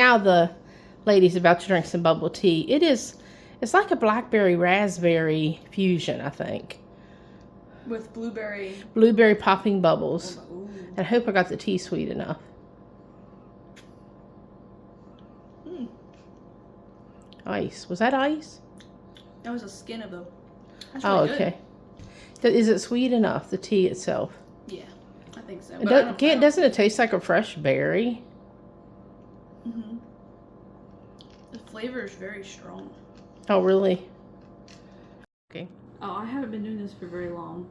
Now the lady's about to drink some bubble tea. It's like a blackberry raspberry fusion, I think. With blueberry. Blueberry popping bubbles. Ooh. And I hope I got the tea sweet enough. Ice. Was that ice? That was a skin of the. That's Oh, really okay. Is it sweet enough, the tea itself? Good. Yeah, I think so. Doesn't it taste like a fresh berry? Mm-hmm. The flavor is very strong. Oh, really? Okay. Oh, I haven't been doing this for very long.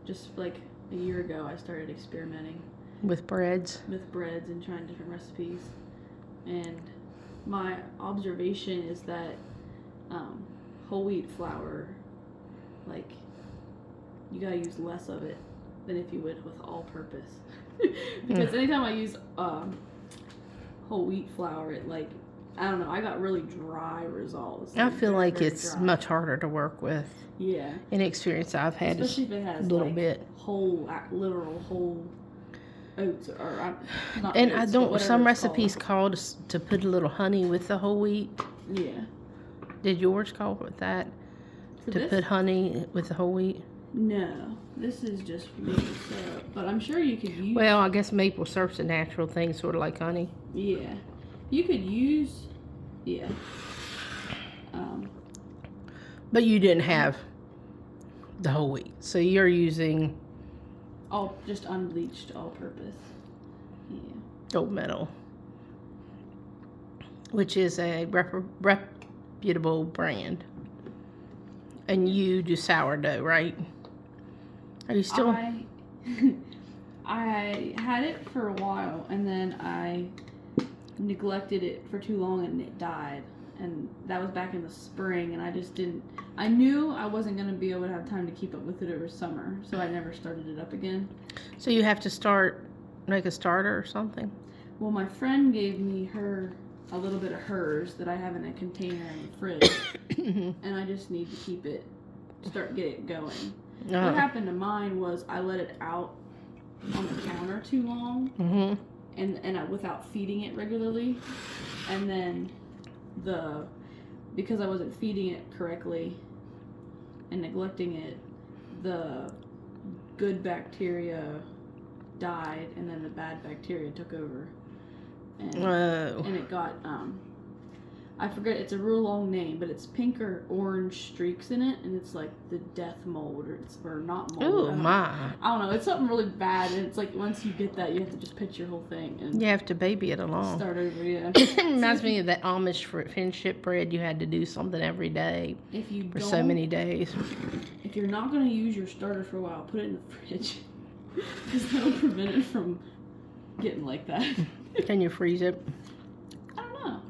Just like a year ago, I started experimenting With breads? with breads and trying different recipes. And my observation is that whole wheat flour, like, you gotta use less of it than if you would with all-purpose. Because anytime I use whole wheat flour, it, like, I don't know, I got really dry results. I feel like very it's dry. much harder to work with. Yeah. Any experience I've had Especially is if it has a little like bit. whole, literal whole oats or not. And oats, I but don't. whatever Some it's recipes call to put a little honey with the whole wheat. called. Yeah. Did yours call with that? For To this? put honey with the whole wheat? No, this is just maple syrup. But I'm sure you could use. Well, I guess maple syrup's a natural thing, sort of like honey. Yeah, you could use. Yeah. But you didn't have the whole wheat, so you're using All just unbleached, all-purpose. Yeah. Gold Medal, which is a reputable brand. And you do sourdough, right? Are you still? I had it for a while, and then I neglected it for too long, and it died. And that was back in the spring, and I just didn't. I knew I wasn't going to be able to have time to keep up with it over summer, so I never started it up again. So you have to make a starter or something? Well, my friend gave me a little bit of hers that I have in a container in the fridge, and I just need to get it going. What happened to mine was I let it out on the counter too long, and without feeding it regularly, and then because I wasn't feeding it correctly and neglecting it, the good bacteria died, and then the bad bacteria took over, and it got I forget, it's a real long name, but it's pink or orange streaks in it, and it's like the death mold, or not mold. Oh my! I don't know. It's something really bad, and it's like once you get that, you have to just pitch your whole thing and You have to baby it along. start over. Yeah. It reminds me of that Amish friendship bread. You had to do something every day If you for so many days. If you're not gonna use your starter for a while, put it in the fridge, because that'll prevent it from getting like that. Can you freeze it? I don't know.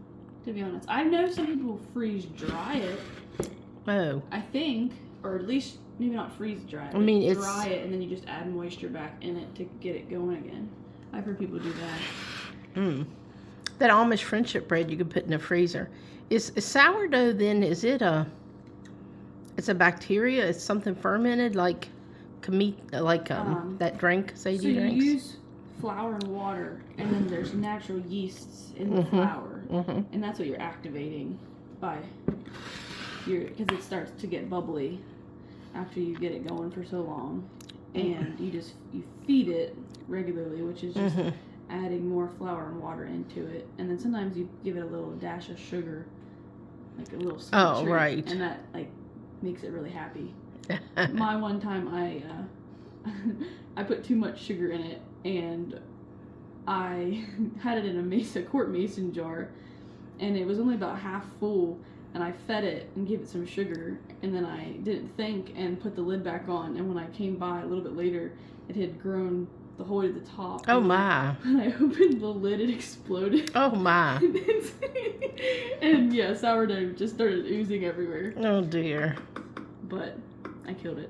To be honest, I know some people freeze dry it. Oh. I think, or at least maybe not freeze dry it. I mean, it's dry it and then you just add moisture back in it to get it going again. I've heard people do that. That Amish friendship bread you could put in the freezer. Is sourdough then? Is it it's a bacteria? It's something fermented like that drink Sadie So you drinks. use flour and water, and then there's natural yeasts in the flour, and that's what you're activating because it starts to get bubbly after you get it going for so long, and you feed it regularly, which is just adding more flour and water into it, and then sometimes you give it a little dash of sugar, like a little sweet treat, right, and that like makes it really happy. My one time I put too much sugar in it, and I had it in a quart mason jar, and it was only about half full, and I fed it and gave it some sugar, and then I didn't think and put the lid back on, and when I came by a little bit later, it had grown the whole way to the top. Oh my. When I opened the lid, it exploded. Oh my. And yeah, sourdough just started oozing everywhere. Oh dear. But I killed it.